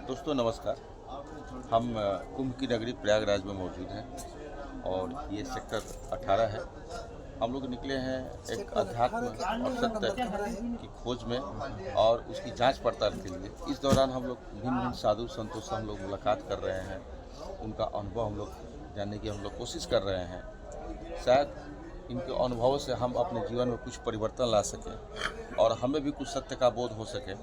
दोस्तों नमस्कार। हम कुंभ की नगरी प्रयागराज में मौजूद हैं और ये सेक्टर 18 है। हम लोग निकले हैं एक अध्यात्म और सत्य की खोज में और उसकी जांच पड़ताल के लिए। इस दौरान हम लोग भिन्न भिन्न साधु संतों से हम लोग मुलाकात कर रहे हैं, उनका अनुभव हम लोग जानने की हम लोग कोशिश कर रहे हैं। शायद इनके अनुभवों से हम अपने जीवन में कुछ परिवर्तन ला सकें और हमें भी कुछ सत्य का बोध हो सके।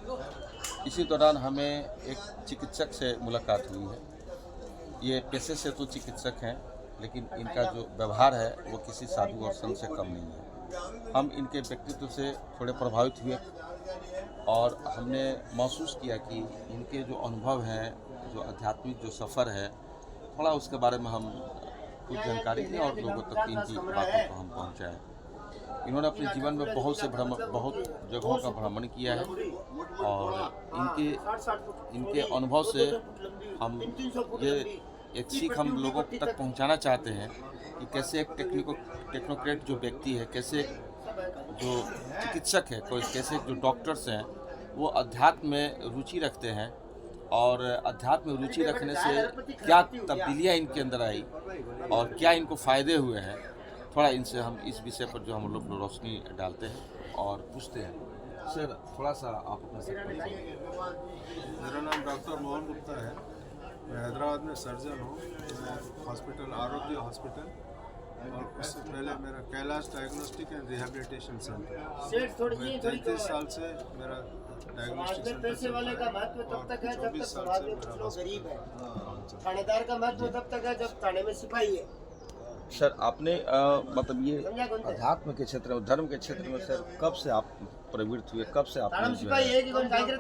इसी दौरान हमें एक चिकित्सक से मुलाकात हुई है। ये पेशे से तो चिकित्सक हैं, लेकिन इनका जो व्यवहार है वो किसी साधु और संत से कम नहीं है। हम इनके व्यक्तित्व से थोड़े प्रभावित हुए और हमने महसूस किया कि इनके जो अनुभव हैं, जो आध्यात्मिक जो सफ़र है, थोड़ा उसके बारे में हम कुछ जानकारी दें और लोगों तक इनकी बातों को हम पहुँचाएँ। इन्होंने अपने जीवन में बहुत जगहों का भ्रमण किया है और इनके अनुभव से हम ये एक सीख हम लोगों तक पहुंचाना चाहते हैं कि कैसे एक टेक्नोक्रेट जो व्यक्ति है, कैसे जो चिकित्सक है, कैसे जो डॉक्टर्स हैं, वो अध्यात्म में रुचि रखते हैं और अध्यात्म में रुचि रखने से क्या तब्दीलियाँ इनके अंदर आई और क्या इनको फ़ायदे हुए हैं। थोड़ा इनसे हम इस विषय पर जो हम लोग रोशनी डालते हैं और पूछते हैं। सर, थोड़ा सा आप अपना सर बताइए। मेरा नाम डॉक्टर मोहन गुप्ता है। मैं हैदराबाद में सर्जन हूँ। मैं हॉस्पिटल आरोग्य हॉस्पिटल और उससे पहले मेरा Kailash diagnostic and rehabilitation centre. मैं 33 साल से मेरा डायग्नोस्टिक सेंटर और 24 साल से मेरा हॉस्पिटल। थानेदार का महत्व तब तक है जब थाने में सिपाही है। सर, आपने मतलब ये अध्यात्म के क्षेत्र में, धर्म के क्षेत्र में सर कब से आप प्रवृत्त हुए, कब से आपने जो है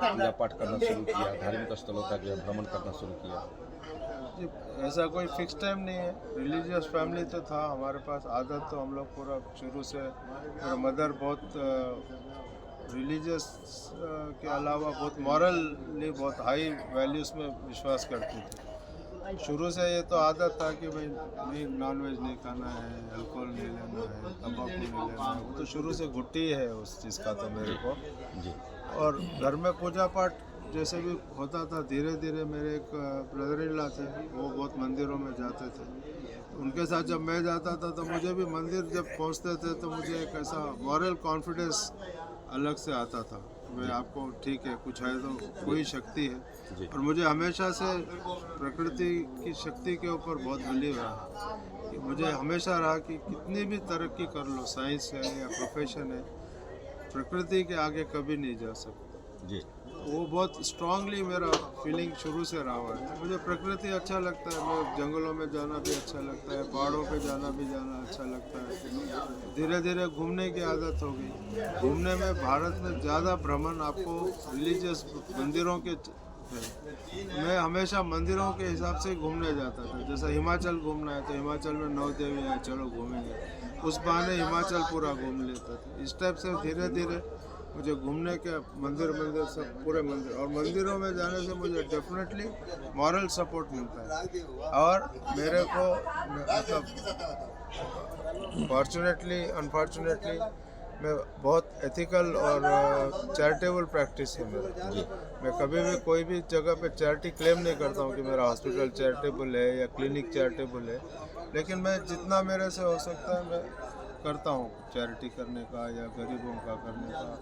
पूजा पाठ करना शुरू किया, धार्मिक स्थलों का जो है भ्रमण करना शुरू किया? ऐसा कोई फिक्स टाइम नहीं है। रिलीजियस फैमिली तो था हमारे पास, आदत तो हम लोग पूरा शुरू से। मेरा मदर बहुत रिलीजियस के अलावा बहुत मॉरली बहुत हाई वैल्यूज़ में विश्वास करती थी। शुरू से ये तो आदत था कि भाई नहीं, नॉनवेज नहीं खाना है, अल्कोहल नहीं लेना है, तंबाकू नहीं लेना है। वो तो शुरू से घुट्टी है उस चीज़ का तो मेरे को जी। और घर में पूजा पाठ जैसे भी होता था, धीरे धीरे मेरे एक ब्रदर इन लॉ थे, वो बहुत मंदिरों में जाते थे। उनके साथ जब मैं जाता था तो मुझे भी मंदिर जब पहुंचते थे तो मुझे एक ऐसा मॉरल कॉन्फिडेंस अलग से आता था। मैं आपको ठीक है, कुछ है तो कोई शक्ति है। और मुझे हमेशा से प्रकृति की शक्ति के ऊपर बहुत बिलीव रहा कि मुझे हमेशा रहा कि कितनी भी तरक्की कर लो, साइंस है या प्रोफेशन है, प्रकृति के आगे कभी नहीं जा सकते जी। वो बहुत स्ट्रांगली मेरा फीलिंग शुरू से रहा हुआ है। मुझे प्रकृति अच्छा लगता है, मैं जंगलों में जाना भी अच्छा लगता है, पहाड़ों पे जाना अच्छा लगता है। धीरे धीरे घूमने की आदत हो गई। घूमने में भारत में ज़्यादा भ्रमण आपको रिलीजियस मंदिरों के मैं हमेशा मंदिरों के हिसाब से घूमने जाता था। जैसे हिमाचल घूमना है तो हिमाचल में 9 देवी हैं, चलो घूमेंगे, उस बहाने हिमाचल पूरा घूम लेता था। इस टाइप से धीरे धीरे मुझे घूमने के मंदिर सब पूरे मंदिर और मंदिरों में जाने से मुझे डेफिनेटली मॉरल सपोर्ट मिलता है। और मेरे को मतलब फॉर्चुनेटली अनफॉर्चुनेटली मैं बहुत एथिकल और चैरिटेबल प्रैक्टिस है मेरा जी। मैं कभी भी कोई भी जगह पे चैरिटी क्लेम नहीं करता हूँ कि मेरा हॉस्पिटल चैरिटेबल है या क्लिनिक चैरिटेबल है, लेकिन मैं जितना मेरे से हो सकता है मैं करता हूँ चैरिटी करने का या गरीबों का करने का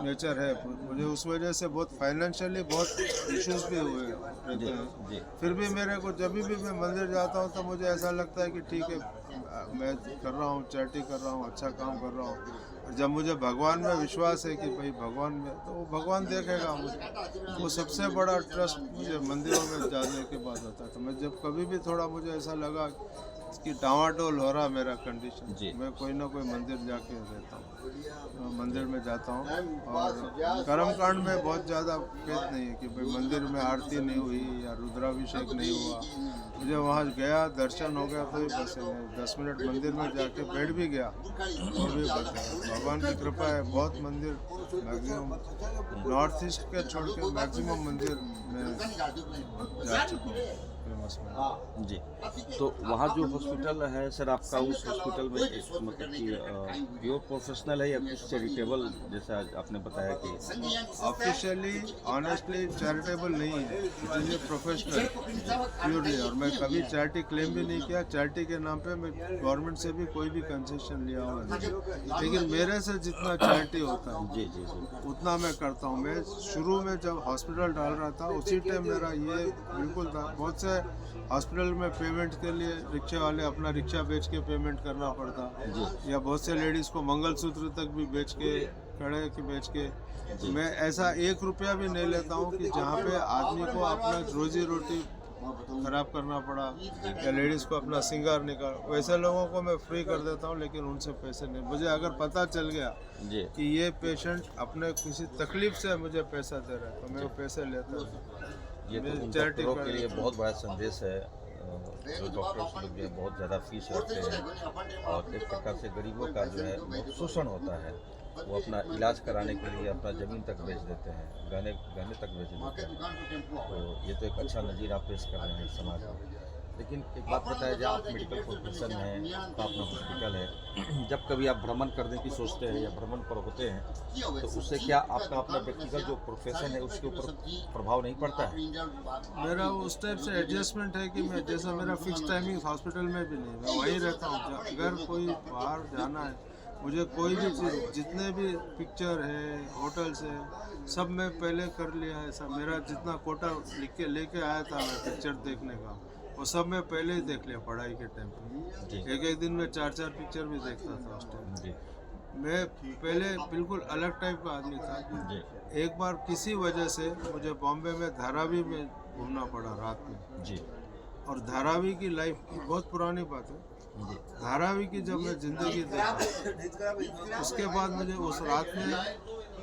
नेचर है। मुझे उस वजह से बहुत फाइनेंशियली बहुत इश्यूज भी हुए रहते हैं। फिर भी मेरे को जब भी मैं मंदिर जाता हूँ तो मुझे ऐसा लगता है कि ठीक है, मैं कर रहा हूँ, चैरिटी कर रहा हूँ, अच्छा काम कर रहा हूँ। और जब मुझे भगवान में विश्वास है कि भाई भगवान में, तो वो भगवान देखेगा मुझे। वो सबसे बड़ा ट्रस्ट मुझे मंदिरों में जाने के बाद होता है। तो मैं जब कभी भी थोड़ा मुझे ऐसा लगा कि डावाडोल हो रहा मेरा कंडीशन, मैं कोई ना कोई मंदिर जाके रहता हूँ, मंदिर में जाता हूँ। और कर्मकांड में बहुत ज़्यादा फेथ नहीं है कि भाई मंदिर में आरती नहीं हुई या रुद्राभिषेक नहीं हुआ। मुझे वहाँ गया, दर्शन हो गया तो ही बस है। 10 मिनट मंदिर में जाके बैठ भी गया तो भी बस है। भगवान की कृपा है। बहुत मंदिर मैक्सिमम नॉर्थ ईस्ट के छोड़ के मैक्सिमम मंदिर में जा चुका हूँ। फेमस में। जी, तो वहाँ जो हॉस्पिटल है सर आपका, उस हॉस्पिटल में मतलब कि प्योर प्रोफेशनल है या कुछ चैरिटेबल, जैसा आपने बताया कि ऑफिशियली ऑनेस्टली चैरिटेबल नहीं है, इसलिए प्रोफेशनल प्योरली। और मैं कभी चैरिटी क्लेम भी नहीं किया, चैरिटी के नाम पे मैं गवर्नमेंट से भी कोई भी कंसेशन लिया हुआ नहीं, लेकिन मेरे से जितना चैरिटी होता है जी जी जी उतना मैं करता हूँ। मैं शुरू में जब हॉस्पिटल डाल रहा था उसी टाइम मेरा ये बिल्कुल था। बहुत से हॉस्पिटल में पेमेंट के लिए रिक्शे वाले अपना रिक्शा बेच के पेमेंट करना पड़ता, या बहुत से लेडीज़ को मंगलसूत्र तक भी बेच के, कड़े के बेच के। मैं ऐसा 1 रुपया भी नहीं लेता हूँ कि जहाँ पे आदमी को अपना रोजी रोटी खराब करना पड़ा या लेडीज़ को अपना सिंगार निकाल, वैसे लोगों को मैं फ्री कर देता हूँ, लेकिन उनसे पैसे नहीं। मुझे अगर पता चल गया जी कि ये पेशेंट अपने किसी तकलीफ से मुझे पैसा दे रहा है तो मैं वो पैसे लेता हूँ। ये तो उन चैरिटी डॉक्टरों के लिए बहुत बड़ा संदेश है। जो डॉक्टर्स लोग जो है बहुत ज़्यादा फीस रखते हैं और एक प्रकार से गरीबों का जो है बहुत शोषण होता है। वो अपना इलाज कराने के लिए अपना ज़मीन तक बेच देते हैं, गहने तक बेच देते हैं। तो ये तो एक अच्छा नज़ीर आप पेश कर रहे हैं समाज में। लेकिन एक बात बताया जाए, आप मेडिकल प्रोफेशन है, आपका अपना हॉस्पिटल है, जब कभी आप भ्रमण करने की सोचते हैं या भ्रमण पर होते हैं तो उससे क्या आपका अपना व्यक्तिगत जो प्रोफेशन है उसके ऊपर प्रभाव नहीं पड़ता है? मेरा उस टाइप से एडजस्टमेंट है कि मैं, जैसा मेरा फिक्स टाइमिंग हॉस्पिटल में भी नहीं, मैं वहीं रहता हूँ। अगर कोई बाहर जाना है, मुझे कोई भी चीज़, जितने भी पिक्चर है, होटल्स है, सब मैं पहले कर लिया है। सब मेरा जितना कोटा लिख के लेके आया था मैं पिक्चर देखने का, वो सब मैं पहले ही देख लिया पढ़ाई के टाइम पे। एक दिन में 4 पिक्चर भी देखता था उस टाइम। जी मैं पहले बिल्कुल अलग टाइप का आदमी था। जी एक बार किसी वजह से मुझे बॉम्बे में धारावी में घूमना पड़ा रात में, जी और धारावी की लाइफ बहुत पुरानी बात है। जी धारावी की जब मैं ज़िंदगी देखा, उसके बाद मुझे उस रात में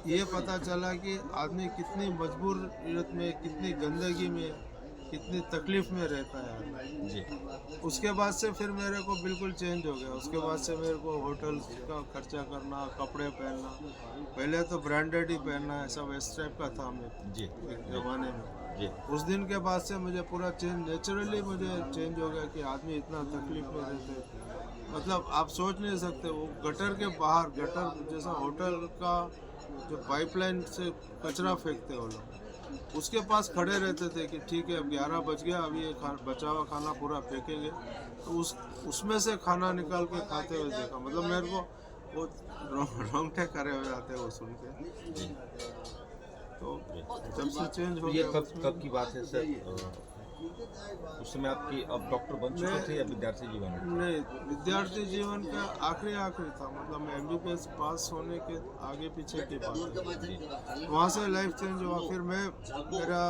ये पता चला कि आदमी कितनी मजबूरियत में, कितनी गंदगी में, कितनी तकलीफ में रहता है जी उसके बाद से फिर मेरे को बिल्कुल चेंज हो गया। उसके बाद से मेरे को होटल का खर्चा करना, कपड़े पहनना, पहले तो ब्रांडेड ही पहनना है, सब इस टाइप का था मैं जी एक ज़माने में। जी उस दिन के बाद से मुझे पूरा चेंज, नेचुरली मुझे चेंज हो गया कि आदमी इतना तकलीफ में रहते, मतलब आप सोच नहीं सकते। वो गटर के बाहर, गटर जैसा होटल का जो पाइपलाइन से कचरा फेंकते वो लोग, उसके पास खड़े रहते थे कि ठीक है अब 11 बज गया, अभी ये बचा हुआ खाना पूरा फेंकेंगे, तो उसमें से खाना निकाल के खाते हुए देखा। मतलब मेरे को वो रोंगटे करे हो जाते हैं वो सुन के। तो जब से चेंज हो ये गया। कब की बात है सर? उस समय आपकी अब डॉक्टर बन चुके थे या विद्यार्थी जीवन में? नहीं, विद्यार्थी जीवन का आखिरी था। मतलब मैं MBBS पास होने के आगे पीछे की बात है। वहाँ से लाइफ चेंज हुआ। फिर मैं, मेरा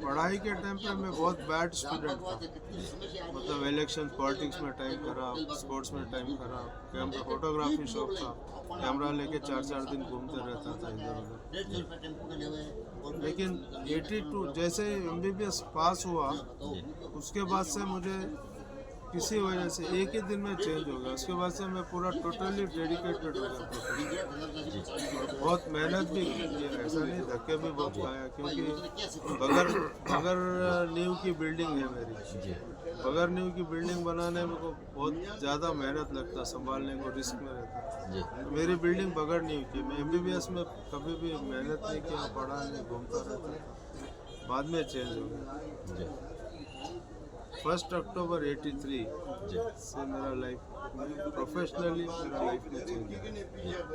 पढ़ाई के टाइम पे मैं बहुत बैड स्टूडेंट था। मतलब इलेक्शन पॉलिटिक्स में टाइम करा, स्पोर्ट्स में टाइम करा, कैमरा फोटोग्राफी शौक था, कैमरा लेके 4 दिन घूमते रहता था इधर उधर। लेकिन 82 जैसे MBBS पास हुआ, उसके बाद से मुझे किसी वजह से एक ही दिन में चेंज हो गया। उसके बाद से मैं पूरा टोटली डेडिकेटेड हो गया। बहुत मेहनत भी की है, ऐसा नहीं, धक्के भी बहुत खाया, क्योंकि बगैर नींव की बिल्डिंग है मेरी। बगैर नींव की बिल्डिंग बनाने में को बहुत ज़्यादा मेहनत लगता, संभालने को रिस्क में रहता। तो मेरी बिल्डिंग बगैर नींव की। मैं MBBS में कभी भी मेहनत नहीं किया, पढ़ा नहीं, घूमता रहता। बाद में चेंज हो गया। 1 अक्टूबर 83 से मेरा लाइफ प्रोफेशनली, मेरा लाइफ में चेंज है।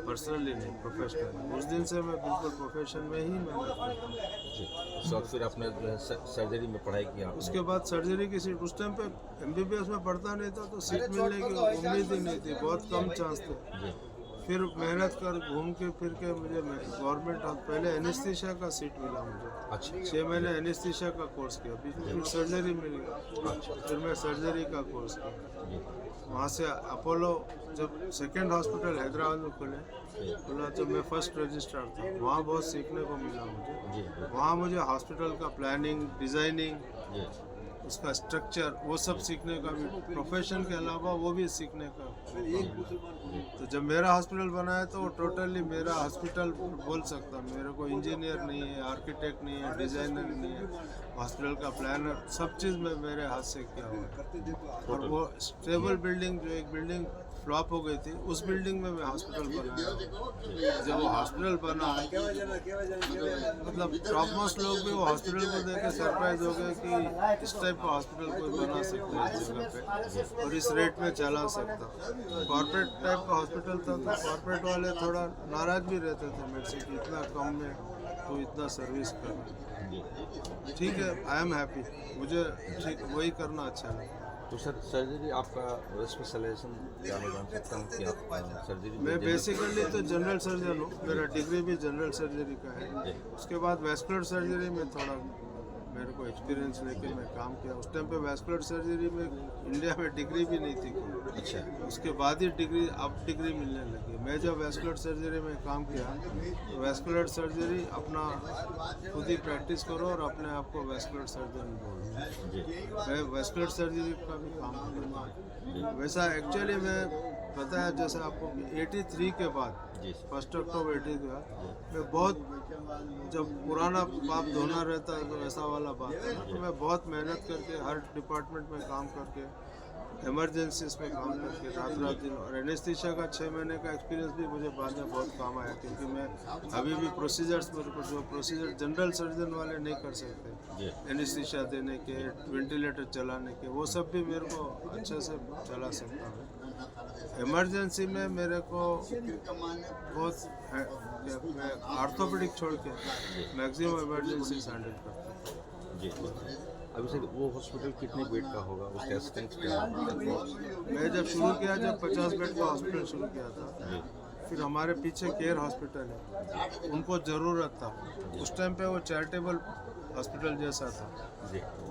पर्सनली नहीं, प्रोफेशनली। उस दिन से मैं बिल्कुल प्रोफेशन में ही मेहनत करता हूँ। तो फिर आपने जो है सर्जरी में पढ़ाई किया? उसके बाद सर्जरी की सीट, उस टाइम पे MBBS में पढ़ता नहीं था तो सीट मिलने की उम्मीद ही नहीं थी, बहुत कम चांस थे। फिर मेहनत कर, घूम के फिर के मुझे गवर्नमेंट, पहले एनेस्थीसिया का सीट मिला मुझे। अच्छा। 6 महीने एनेस्थीसिया का कोर्स किया, फिर सर्जरी मिली। फिर मैं सर्जरी का कोर्स किया। वहाँ से अपोलो, जब सेकेंड हॉस्पिटल हैदराबाद में खुला तो मैं फर्स्ट रजिस्ट्रार था। वहाँ बहुत सीखने को मिला मुझे। वहाँ मुझे हॉस्पिटल का प्लानिंग, डिज़ाइनिंग, उसका स्ट्रक्चर वो सब सीखने का भी, प्रोफेशन के अलावा वो भी सीखने का। तो जब मेरा हॉस्पिटल बना है तो वो टोटली मेरा हॉस्पिटल बोल सकता, मेरे को इंजीनियर नहीं है, आर्किटेक्ट नहीं है, डिज़ाइनर नहीं है, हॉस्पिटल का प्लानर, सब चीज़ में मेरे हाथ से किया हुआ है। और वो स्टेबल बिल्डिंग, जो एक बिल्डिंग फ्लॉप हो गई थी, उस बिल्डिंग में मैं हॉस्पिटल बनाया। जब वो हॉस्पिटल बना, मतलब टॉप मोस्ट लोग भी वो हॉस्पिटल को देख के सरप्राइज हो गए कि इस टाइप का हॉस्पिटल कोई बना सकता है इस जगह पे और इस रेट में चला सकता। कॉर्पोरेट टाइप का हॉस्पिटल था तो कॉर्पोरेट वाले थोड़ा नाराज भी रहते थे मेरे से कि इतना कम में तो इतना सर्विस करना। ठीक है, आई एम हैप्पी, मुझे ठीक वही करना अच्छा लगा। तो सर सर्जरी आपका स्पेशलाइजेशन क्या मैं जान सकता हूँ कि आप सर्जरी मैं बेसिकली तो जनरल सर्जन हूँ, मेरा डिग्री भी जनरल सर्जरी का है। उसके बाद वैस्कुलर सर्जरी में थोड़ा मेरे को एक्सपीरियंस लेके मैं काम किया। उस टाइम पे वैस्कुलर सर्जरी में इंडिया में डिग्री भी नहीं थी कोई। अच्छा, उसके बाद ही डिग्री, अब डिग्री मिलने लगी। मैं जब वैस्कुलर सर्जरी में काम किया तो वैस्कुलर सर्जरी अपना खुद ही प्रैक्टिस करो और अपने आप को वैस्कुलर सर्जन बोलो। मैं वैस्कुलर सर्जरी का भी काम करता हूँ। वैसा एक्चुअली मैं बताया जैसे आपको 83 के बाद, 1 अक्टूबर 83 के बाद मैं बहुत, जब पुराना पाप धोना रहता है तो ऐसा वाला बात है ना, तो मैं बहुत मेहनत करके हर डिपार्टमेंट में काम करके, इमरजेंसीज में काम करके रात दिन, और एनेस्थीसिया का 6 महीने का एक्सपीरियंस भी मुझे बाद में बहुत काम आया, क्योंकि मैं अभी भी प्रोसीजर्स, मेरे को जो प्रोसीजर जनरल सर्जन वाले नहीं कर सकते, एनेस्थीसिया देने के, वेंटिलेटर चलाने के, वो सब भी मेरे को अच्छे से चला सकता हूँ। इमरजेंसी में मेरे को बहुत मैं आर्थोपेडिक छोड़ के मैक्सिमम इमरजेंसी हैंडल करता हूँ। जी। अभी सर वो हॉस्पिटल कितने बेड का होगा, उसका स्ट्रेंथ क्या है? मैं जब शुरू किया, जब 50 बेड का हॉस्पिटल शुरू किया था, फिर हमारे पीछे केयर हॉस्पिटल है, उनको ज़रूरत था उस टाइम पे, वो चैरिटेबल हॉस्पिटल जैसा था।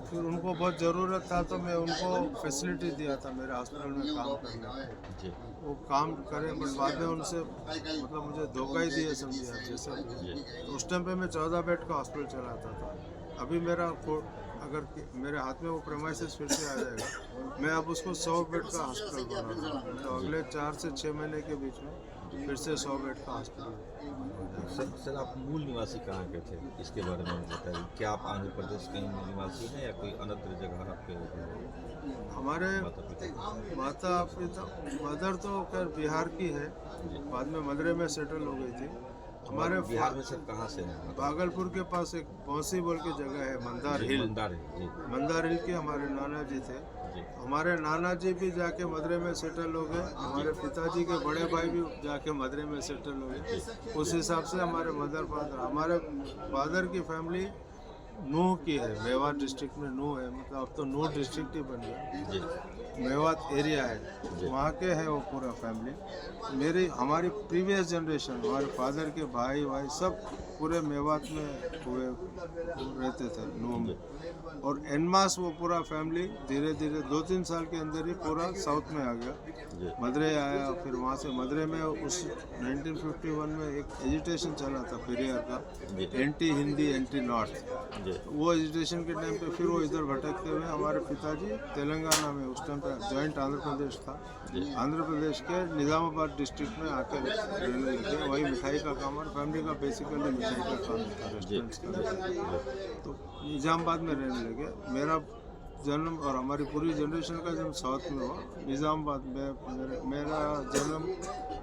फिर उनको बहुत ज़रूरत था तो मैं उनको फैसिलिटी दिया था मेरे हॉस्पिटल में काम करने की। वो काम करें, बट बाद में उनसे मतलब मुझे धोखा ही दिए समझिए आप जैसा। तो उस टाइम पे मैं 14 बेड का हॉस्पिटल चलाता था। अभी मेरा अगर मेरे हाथ में वो प्रेमाइसिस फिर से आ जाएगा, मैं अब उसको 100 बेड का हॉस्पिटल बना रहा हूँ। तो अगले 4 से 6 महीने के बीच में फिर से 100 बेड का हॉस्पिटल। सर आप मूल निवासी कहाँ के थे, इसके बारे में बताइए। क्या आप आंध्र प्रदेश के मूल निवासी हैं या कोई अन्य जगह आपके? हमारे माता पिता, मदर तो खैर बिहार की है, बाद में मदुरई में सेटल हो गई थी। हमारे बिहार में सर कहाँ से हैं? भागलपुर के पास एक पौसी बोल के जगह है, मंदार हिल। मंदार हिल के हमारे नाना जी थे। हमारे नाना जी भी जाके मदुरई में सेटल हो गए, हमारे पिताजी के बड़े भाई भी जाके मदुरई में सेटल हो गए। उस हिसाब से हमारे मदर फादर, हमारे फादर की फैमिली नूह की है, मेवात डिस्ट्रिक्ट में नूह है, मतलब अब तो नूह डिस्ट्रिक्ट ही बन गया, मेवात एरिया है, वहाँ के है वो पूरा फैमिली। हमारी प्रीवियस जनरेशन, हमारे फादर के भाई सब पूरे मेवात में हुए रहते थे नूह में। और एनमास वो पूरा फैमिली धीरे धीरे 2-3 साल के अंदर ही पूरा साउथ में आ गया, मदुरई आया। फिर वहाँ से मदुरई में उस 1951 में एक एजिटेशन चला था पेरियार का, एंटी हिंदी एंटी नॉर्थ। वो एजिटेशन के टाइम पे फिर वो इधर भटकते हुए हमारे पिताजी तेलंगाना में, उस टाइम पे जॉइंट आंध्र प्रदेश था, आंध्र प्रदेश के निज़ामाबाद डिस्ट्रिक्ट में आकर रहने लगे। वही मिठाई का काम, और फैमिली का बेसिकली मिठाई का काम था, रेस्टोरेंट्स का। तो निज़ामाबाद में रहने लगे। मेरा जन्म और हमारी पूरी जनरेशन का जन्म साउथ में हुआ, निज़ामाबाद में। मेरा जन्म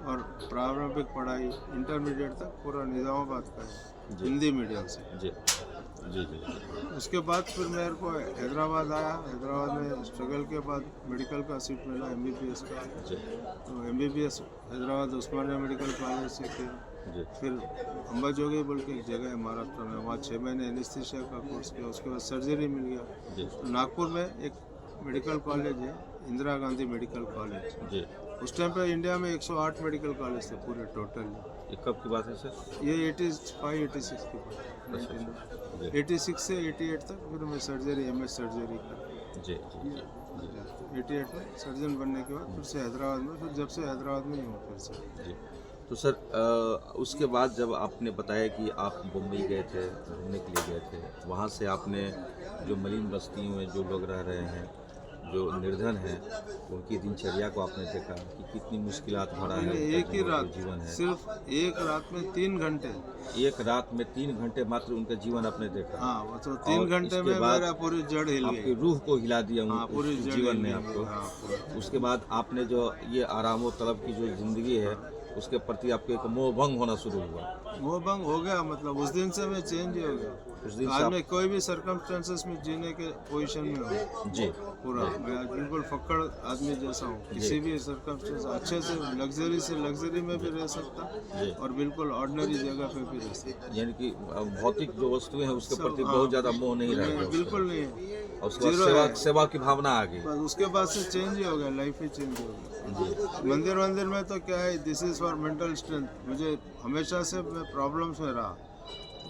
और प्रारंभिक पढ़ाई इंटरमीडिएट तक पूरा निज़ामाबाद का है, हिंदी मीडियम से। जी। उसके बाद फिर मेरे को हैदराबाद आया। हैदराबाद में स्ट्रगल के बाद मेडिकल का सीट मिला, MBBS का। तो MBBS हैदराबाद उस्मानिया मेडिकल कॉलेज से किया। फिर अंबाजोगी बोल के एक जगह है महाराष्ट्र में, वहाँ 6 महीने एनेस्थीसिया का कोर्स किया। उसके बाद सर्जरी मिल गया। तो नागपुर में एक मेडिकल कॉलेज है, इंदिरा गांधी मेडिकल कॉलेज। उस टाइम पे इंडिया में 108 मेडिकल कॉलेज थे पूरे टोटल। ये कब की बात है सर? ये 85-86 की बात, 86 से 88 तक। फिर मैं सर्जरी, MS सर्जरी कर। जी। 88 में सर्जन बनने के बाद फिर से हैदराबाद में, फिर जब से हैदराबाद में ही हूँ फिर से। तो सर उसके बाद जब आपने बताया कि आप मुंबई गए थे, घूमने के लिए गए थे, वहाँ से आपने जो मलिन बस्तियों में जो लोग रह रहे हैं, जो निर्धन हैं, उनकी दिनचर्या को आपने देखा कि कितनी मुश्किलात भरा है मैंने उनका एक ही जो रात, जीवन है। सिर्फ एक रात में 3 घंटे, एक रात में 3 घंटे मात्र उनका जीवन आपने देखा। हाँ मतलब 3 और घंटे इसके में बाद मेरा पूरी जड़ हिल आपकी गई। रूह को हिला दिया हाँ, पूरी उस जड़ जीवन हिल ने गई। आपको। हाँ, पूरी। उसके बाद आपने जो ये आराम और तलब की जो जिंदगी है, उसके प्रति आपको एक मोह भंग होना शुरू हुआ। वो भंग हो गया, मतलब उस दिन से मैं चेंज ही हो गया। उस दिन से आज आप मैं कोई भी सर्कमस्टेंसेस में जीने के पोजीशन में हूँ जी पूरा। मैं आज बिल्कुल फक्कड़ आदमी जैसा हूँ, किसी भी सर्कमस्टेंस अच्छे से लग्जरी में भी रह सकता जी। और बिल्कुल ऑर्डिनरी जगह पे भी रह सकता। यानी कि भौतिक जो वस्तुएं हैं उसके सब, प्रति हाँ। बहुत ज्यादा मोह नहीं रह गया। बिल्कुल नहीं है, और उसके बाद जीरो है। सेवा की भावना आ गई। बस उसके बाद से चेंज ही हो गया, लाइफ ही चेंज हो गया। जी मंदिर में तो क्या है, this is for mental strength. मुझे हमेशा से मैं प्रॉब्लम्स में रहा।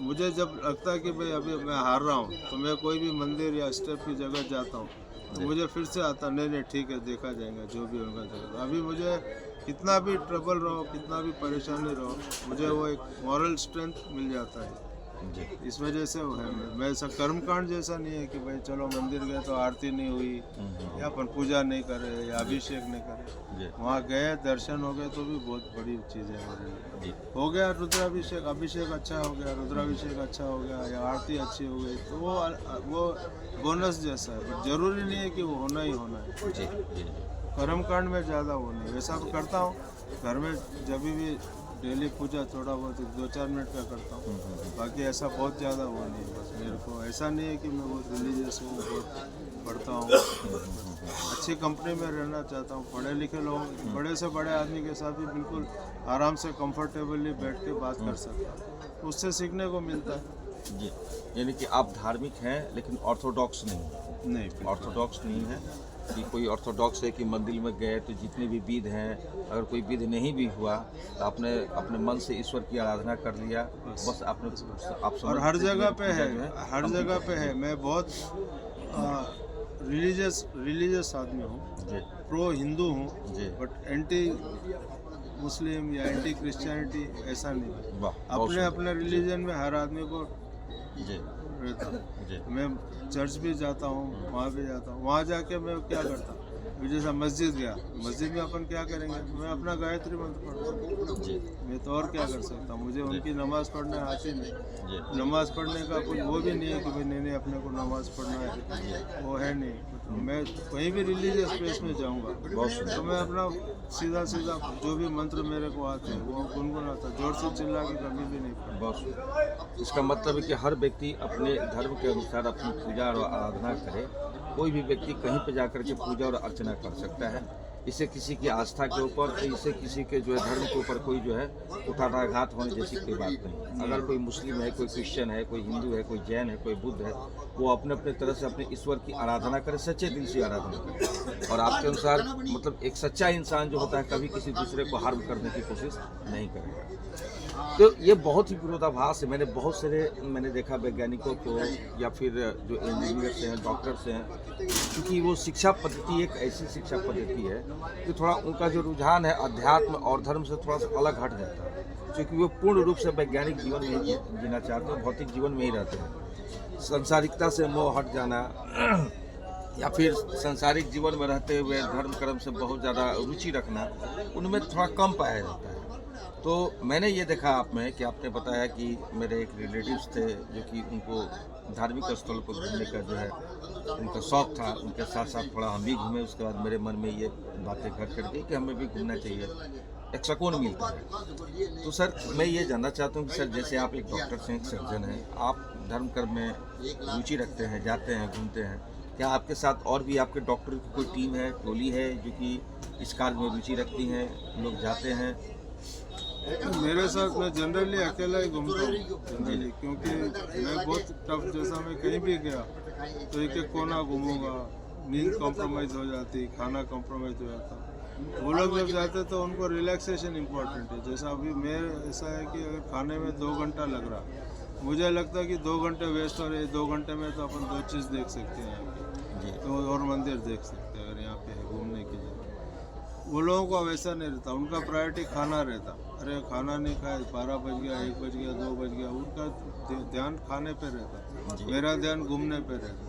मुझे जब लगता है कि भाई अभी मैं हार रहा हूँ, तो मैं कोई भी मंदिर या स्टेप की जगह जाता हूँ, तो मुझे फिर से आता नहीं ठीक है, देखा जाएगा, जो भी होगा जाएगा। अभी मुझे कितना भी ट्रबल रहो, कितना भी परेशानी रहो, मुझे वो एक मॉरल स्ट्रेंथ मिल जाता है। जी इस वजह से वो है। मैं ऐसा कर्मकांड जैसा नहीं है कि भाई चलो मंदिर गए तो आरती नहीं हुई, या अपन पूजा नहीं करे या अभिषेक नहीं करे। जी वहाँ गए, दर्शन हो गए तो भी बहुत बड़ी चीज़ है मेरे लिए। जी हो गया रुद्राभिषेक, अभिषेक अच्छा हो गया, रुद्राभिषेक अच्छा हो गया, या आरती अच्छी हो गई, तो वो बोनस जैसा है। बट जरूरी नहीं है कि वो होना ही होना है। जी जी कर्मकांड में ज़्यादा वो नहीं, वैसा भी करता हूँ घर में, जब भी डेली पूजा थोड़ा बहुत 2-4 मिनट का करता हूँ। बाकी ऐसा बहुत ज़्यादा वो नहीं है। बस मेरे को ऐसा नहीं है कि मैं बहुत रिलीजियस हूँ, बहुत पढ़ता हूँ, अच्छी कंपनी में रहना चाहता हूँ, पढ़े लिखे लोग, बड़े से बड़े आदमी के साथ भी बिल्कुल आराम से कंफर्टेबली बैठ के बात कर सकता हूँ, उससे सीखने को मिलता है। जी। यानी कि आप धार्मिक हैं लेकिन ऑर्थोडॉक्स नहीं। नहीं, ऑर्थोडॉक्स नहीं है कि कोई ऑर्थोडॉक्स है कि मंदिर में गए तो जितने भी विध हैं, अगर कोई विध नहीं भी हुआ तो आपने अपने मन से ईश्वर की आराधना कर लिया, बस आपने आप और हर जगह पे है, जो हर जगह पे है। मैं बहुत रिलीजियस आदमी हूँ, जी प्रो हिंदू हूँ, जी बट एंटी मुस्लिम या एंटी क्रिश्चियनिटी ऐसा नहीं है। वाह बहुत अपने अपने रिलीजन में हर आदमी को सुंदर। जी रहता हूँ। जी मैं चर्च भी जाता हूँ, वहाँ भी जाता हूँ। वहाँ जाके मैं क्या करता हूँ, जैसा मस्जिद गया, मस्जिद में अपन क्या करेंगे, मैं अपना गायत्री मंत्र पढ़ता हूँ। जी मैं तो और क्या कर सकता हूँ, मुझे उनकी नमाज पढ़ना आती नहीं। जी नमाज पढ़ने का कुछ वो भी नहीं है कि भाई नहीं अपने को नमाज पढ़ना है, वो है नहीं। मैं कहीं भी रिलीजियस प्लेस में जाऊंगा तो मैं अपना सीधा जो भी मंत्र मेरे को आते हैं वो गुनगुनाता, जोर से चिल्ला के कभी भी नहीं पढ़ता। बहुत। इसका मतलब है कि हर व्यक्ति अपने धर्म के अनुसार अपनी पूजा और आराधना करे। कोई भी व्यक्ति कहीं पर जाकर के पूजा और अर्चना कर सकता है। इससे किसी की आस्था के ऊपर, इससे किसी के जो है धर्म के ऊपर कोई जो है कुठाराघात होने जैसी कोई बात नहीं। अगर कोई मुस्लिम है, कोई क्रिश्चियन है, कोई हिंदू है, कोई जैन है, कोई बुद्ध है, वो अपने अपने तरह से अपने ईश्वर की आराधना करे, सच्चे दिल से आराधना करे। और आपके अनुसार मतलब एक सच्चा इंसान जो होता है कभी किसी दूसरे को हार्म करने की कोशिश नहीं करेगा। तो ये बहुत ही विरोधाभास है। मैंने देखा वैज्ञानिकों को या फिर जो इंजीनियर्स हैं, डॉक्टर्स हैं, क्योंकि वो शिक्षा पद्धति एक ऐसी शिक्षा पद्धति है कि थोड़ा उनका जो रुझान है अध्यात्म और धर्म से थोड़ा सा अलग हट जाता है, क्योंकि वो पूर्ण रूप से वैज्ञानिक जीवन में ही जीना चाहते हैं, भौतिक जीवन में ही रहते हैं। सांसारिकता से मोह हट जाना या फिर सांसारिक जीवन में रहते हुए धर्म कर्म से बहुत ज़्यादा रुचि रखना, उनमें थोड़ा कम पाया जाता है। तो मैंने ये देखा आप में कि आपने बताया कि मेरे एक रिलेटिव्स थे जो कि उनको धार्मिक स्थल पर घूमने का जो है उनका शौक़ था, उनके साथ साथ थोड़ा हम भी घूमे। उसके बाद मेरे मन में ये बातें घर कर गई कि हमें भी घूमना चाहिए, एक सुकून मिलता है। तो सर मैं ये जानना चाहता हूँ कि सर जैसे आप एक डॉक्टर हैं, एक सर्जन हैं, आप धर्म कर्म में रुचि रखते हैं, जाते हैं, घूमते हैं, क्या आपके साथ और भी आपके डॉक्टर की कोई टीम है, टोली है जो कि इस कार्य में रुचि रखती हैं, लोग जाते हैं? मेरे साथ मैं जनरली अकेला ही घूमता हूँ जनरली, क्योंकि मैं बहुत टफ, जैसा मैं कहीं भी गया तो एक एक कोना घूमूंगा, नींद कॉम्प्रोमाइज़ हो जाती, खाना कॉम्प्रोमाइज़ हो जाता। वो लोग जब जाते तो उनको रिलैक्सेशन इम्पोर्टेंट है। जैसा अभी मेरे ऐसा है कि अगर खाने में 2 घंटा लग रहा, मुझे लगता है कि 2 घंटे वेस्ट हो रहे, 2 घंटे में तो अपन 2 चीज़ देख सकते हैं यहाँ पे, तो और मंदिर देख सकते हैं अगर यहाँ पे है घूमने की जगह। वो लोगों को वैसा नहीं रहता, उनका प्रायोरिटी खाना रहता। अरे खाना नहीं खाए, 12 बज गया, 1 बज गया, 2 बज गया, उनका ध्यान खाने पे रहता, जी। मेरा ध्यान घूमने पे रहता,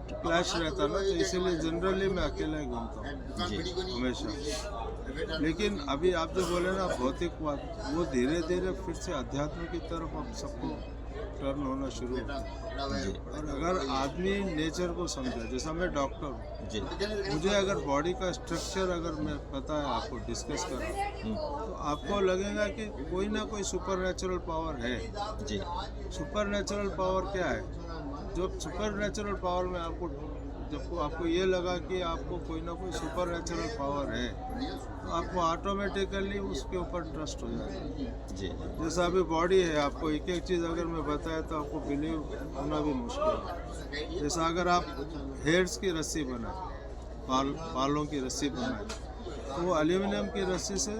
तो क्लैश रहता ना, तो इसीलिए जनरली मैं अकेला ही घूमता हूँ जी। हमेशा। लेकिन अभी आप जो बोले ना भौतिकवाद, वो धीरे धीरे फिर से अध्यात्म की तरफ अब सबको टर्न होना शुरू हो गया। जी और अगर आदमी नेचर को समझे, जैसा मैं डॉक्टर हूँ, जी। मुझे अगर बॉडी का स्ट्रक्चर अगर मैं पता है, आपको डिस्कस कर रहा हूँ, तो आपको लगेगा कि कोई ना कोई सुपर नेचुरल पावर है। जी सुपर नेचुरल पावर क्या है? जो सुपर नेचुरल पावर में आपको, जब आपको ये लगा कि आपको कोई ना कोई सुपर नेचुरल पावर है, तो आपको ऑटोमेटिकली उसके ऊपर ट्रस्ट हो जाता है। जी जैसा अभी बॉडी है, आपको एक एक चीज़ अगर मैं बताया तो आपको बिलीव होना भी मुश्किल है। जैसा अगर आप हेयर्स की रस्सी बनाए, बालों की रस्सी बनाए, तो वो एल्यूमिनियम की रस्सी से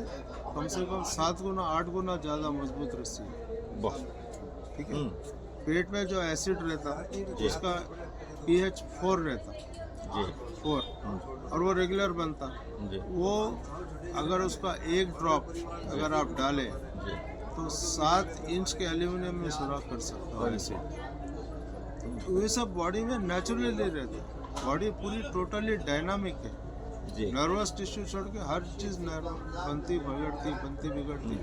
कम 7 गुना 8 गुना ज़्यादा मजबूत रस्सी है। बहुत। ठीक है। पेट में जो एसिड रहता है उसका pH 4 रहता, जी 4, और वो रेगुलर बनता। जी वो अगर उसका एक ड्रॉप अगर आप डालें जी। तो 7 इंच के एल्यूमिनियम में सुराख कर सकता है एसिड। तो ये सब बॉडी में नेचुरली रहता है। बॉडी पूरी टोटली डायनामिक है। जी नर्वस टिश्यू छोड़ के हर चीज़ बनती बिगड़ती।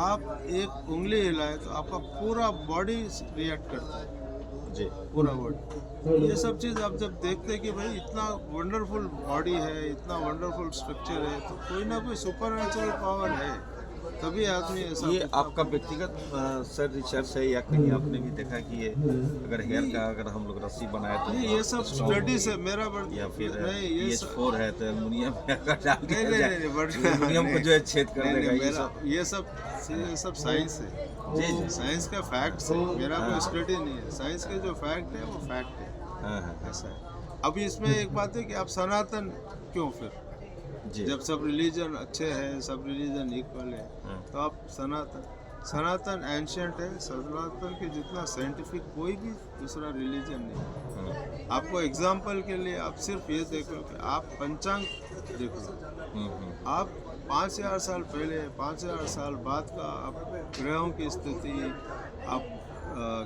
आप एक उंगली हिलाए तो आपका पूरा बॉडी रिएक्ट करता है, जी पूरा बॉडी। ये सब चीज़ आप जब देखते हैं कि भाई इतना वंडरफुल बॉडी है, इतना वंडरफुल स्ट्रक्चर है, तो कोई ना कोई सुपर नेचुरल पावर है, तभी आदमी ऐसा। ये आपका व्यक्तिगत सर रिसर्च है या कहीं आपने भी देखा कि ये अगर हेयर का अगर हम लोग रस्सी बनाए तो नहीं, ये सब स्टडीज है मेरा या फिर नहीं, ये pH 4 है तो एल्युमिनियम में अगर डाल दिया नहीं, जाए, नहीं, but- एल्युमिनियम को जो है छेद कर नहीं, देगा। नहीं, ये मेरा सब ये सब साइंस है। जी जी। साइंस का फैक्ट्स है, मेरा हाँ। कोई स्टडी नहीं है। साइंस के जो फैक्ट है वो फैक्ट है, हाँ हाँ ऐसा है। अभी इसमें एक बात है कि आप सनातन क्यों फिर, जी जब सब रिलीजन अच्छे हैं, सब रिलीजन इक्वल है, हाँ। तो आप सनातन एंशियंट है। सनातन के जितना साइंटिफिक कोई भी दूसरा रिलीजन नहीं है। हाँ, आपको एग्जाम्पल के लिए आप सिर्फ ये देख लो कि आप पंचांग देख लो, आप 5000 साल पहले, 5000 साल बाद का आप ग्रहों की स्थिति, आप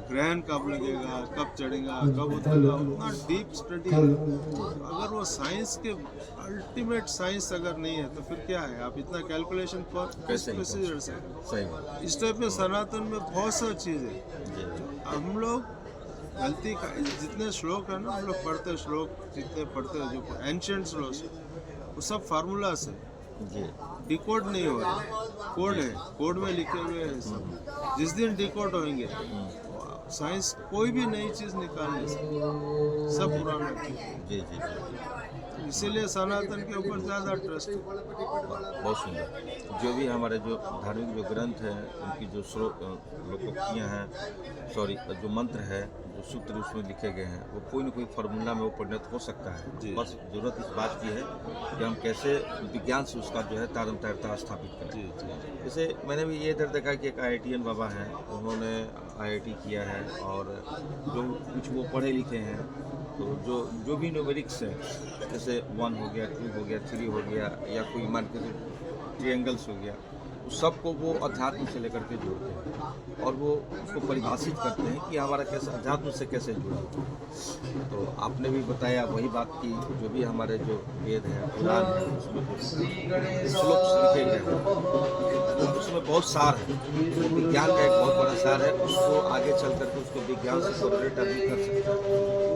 ग्रहण कब लगेगा, कब चढ़ेगा, कब उतरेगा, उतना डीप स्टडी है। अगर वो साइंस के अल्टीमेट साइंस अगर नहीं है तो फिर क्या है? आप इतना कैलकुलेशन कैसे प्रोसीजर से, सही बात। इस टाइप में सनातन में बहुत सा चीज़ है। जी हम लोग गलती का, जितने श्लोक है ना हम लोग पढ़ते, श्लोक जितने पढ़ते हैं जो एंशियंट श्लोक, वो सब फार्मूलास है, जी डिकोड नहीं हो रहा, कोड है, कोड में लिखे हुए हैं सब। जिस दिन डिकोड होंगे साइंस कोई भी नई चीज़ निकाल नहीं सकती, सब पुराना चीज़ है। जी जी जी। इसीलिए सनातन के ऊपर ज़्यादा ट्रस्ट है। बहुत सुंदर। जो भी हमारे जो धार्मिक जो ग्रंथ हैं, उनकी जो लोकोक्तियाँ हैं, सॉरी जो मंत्र है, जो सूत्र उसमें लिखे गए हैं, वो कोई ना कोई फार्मूला में वो परिणत हो सकता है। बस जरूरत इस बात की है कि हम कैसे विज्ञान से उसका जो है तारतम्यता स्थापित करें। जैसे मैंने भी ये इधर देखा कि एक IITian बाबा हैं, उन्होंने IIT किया है और जो कुछ वो पढ़े लिखे हैं, तो जो भी न्यूमेरिक्स है, जैसे 1 हो गया, 2 हो गया, 3 हो गया, या कोई मान के ट्रिएंगल्स हो गया, उस सबको वो अध्यात्म से लेकर के जोड़ते हैं और वो उसको परिभाषित करते हैं कि हमारा कैसे अध्यात्म से कैसे जुड़ा। तो आपने भी बताया वही बात की, जो भी हमारे जो वेद है, पुराण है, उसमें जो श्लोक लिखे गए हैं, तो उसमें बहुत सार है, विज्ञान का एक बहुत बड़ा सार है। उसको आगे चल करके उसको विज्ञान से कोरिलेट अभी कर सकते हैं।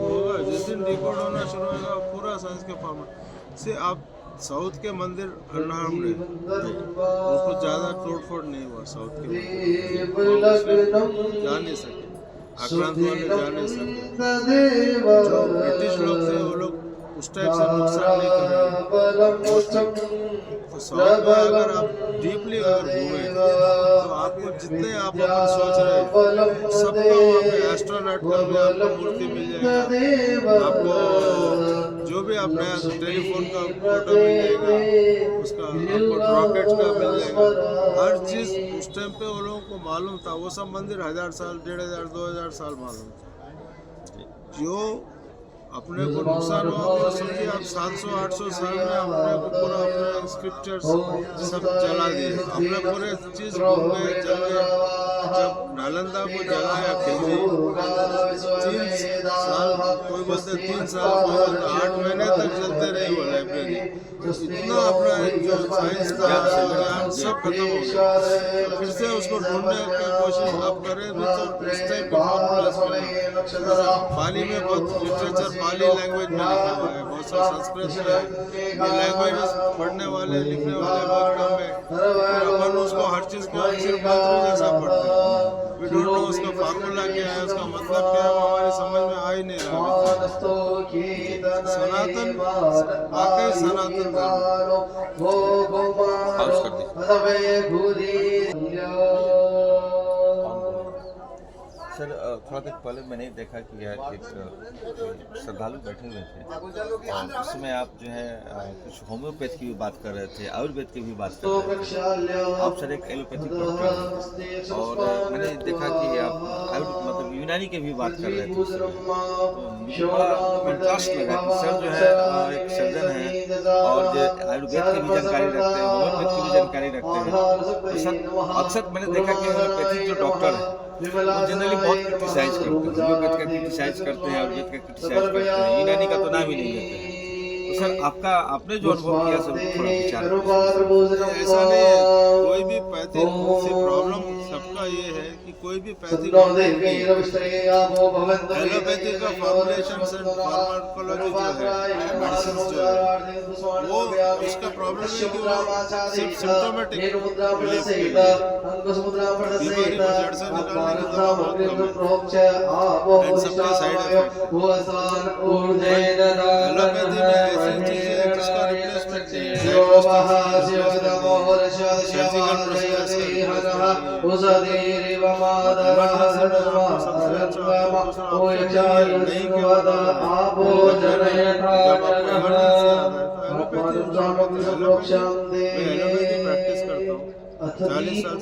होगा जिस दिन डिकोड होना शुरू होगा पूरा साइंस के फॉर्मेट से। आप साउथ के मंदिर अनहार्म्ड है, उसको ज़्यादा तोड़फोड़ नहीं हुआ साउथ के मंदिर, जा नहीं सके, आक्रांत वाले जा नहीं सके। जो ब्रिटिश लोग थे वो लोग उस टाइप से नुकसान नहीं कर रहे। तो साउथ में अगर आप डीपली अगर घूमें तो आपको जितने आप अपन सोच रहे हैं सबका वहाँ पे एस्ट्रोनॉट का भी आपको मूर्ति मिल जाएगा, आपको जो भी आप नया टेलीफोन का फोटो मिल जाएगा, उसका आपको रॉकेट का मिल जाएगा। हर चीज़ उस टाइम पे वो लोगों को मालूम था। वो सब मंदिर 1000 साल, 1500, 2000 साल मालूम था। जो अपने को नुकसान हुआ और समझिए आप 700-800 साल में अपने को पूरा अपने स्क्रिप्चर्स सब जला दिए, अपने पूरे चीज़ घूम गए, जल गए। जब नालंदा को जलाया खिलजी, 3 साल, कोई बोलते 3 साल, कोई बोलते 8 महीने तक चलते रही वो लाइब्रेरी। इतना अपना जो साइंस का ज्ञान सब खत्म हो गया। तो फिर से उसको ढूंढने की कोशिश अब करें भी तो इस टाइप के फॉर्मूलाज में पाली में बहुत लिटरेचर पाली लैंग्वेज में लिखा हुआ है, बहुत सा संस्कृत में, ये लैंग्वेजेस पढ़ने वाले लिखने वाले बहुत कम है। फिर अपन उसको हर चीज़ को सिर्फ मंत्र जैसा पढ़ते हैं, वी डोंट नो उसका फार्मूला क्या है, उसका मतलब क्या है, वो हमारी समझ में आ ही नहीं रहा। सनातन वाकई सनातन धर्म। पाउस कर सर, थोड़ा देर पहले मैंने देखा कि यहाँ एक श्रद्धालु बैठे हुए थे और उसमें आप जो है कुछ होम्योपैथ की भी बात कर रहे थे, आयुर्वेद की भी बात कर रहे थे। आप सर एक एलोपैथिक डॉक्टर हैं और मैंने देखा कि आप मतलब यूनानी की भी बात कर रहे थे उसमें। तो मुझे बड़ा कंट्रास्ट लगा कि सर जो है एक सर्जन हैं और जो आयुर्वेद की भी जानकारी रखते हैं, होम्योपैथ की भी जानकारी रखते हैं। तो सर अक्सर मैंने देखा कि होम्योपैथिक जो डॉक्टर हैं वो जनरली बहुत क्रिटिसाइज करते हैं, होम्योपैथ का क्रिटिसाइज करते हैं, आयुर्वेद का क्रिटिसाइज करते हैं, यूनानी का तो नाम ही नहीं लेते हैं। तो सर आपने जो अनुभव किया सर थोड़ा विचार करें। ऐसा नहीं है, कोई भी पैथिक प्रॉब्लम सबका ये है कि कोई भी पैथिक एलोपैथी का फॉर्मुलेशन एंड फार्माकोलॉजी जो है, मेडिसिन जो है, वो उसका प्रॉब्लम है कि वो सिर्फ सिम्टोमेटिक रिलीफ के लिए, बीमारी को जड़ से निकालने की दवा बहुत कम है एंड सबके साइड इफेक्ट। एलोपैथी में ऐसी चीजें हैं जिसका रिप्लेसमेंट नहीं है, सर्जिकल प्रोसीजर्स प्रैक्टिस करता हूँ 40 साल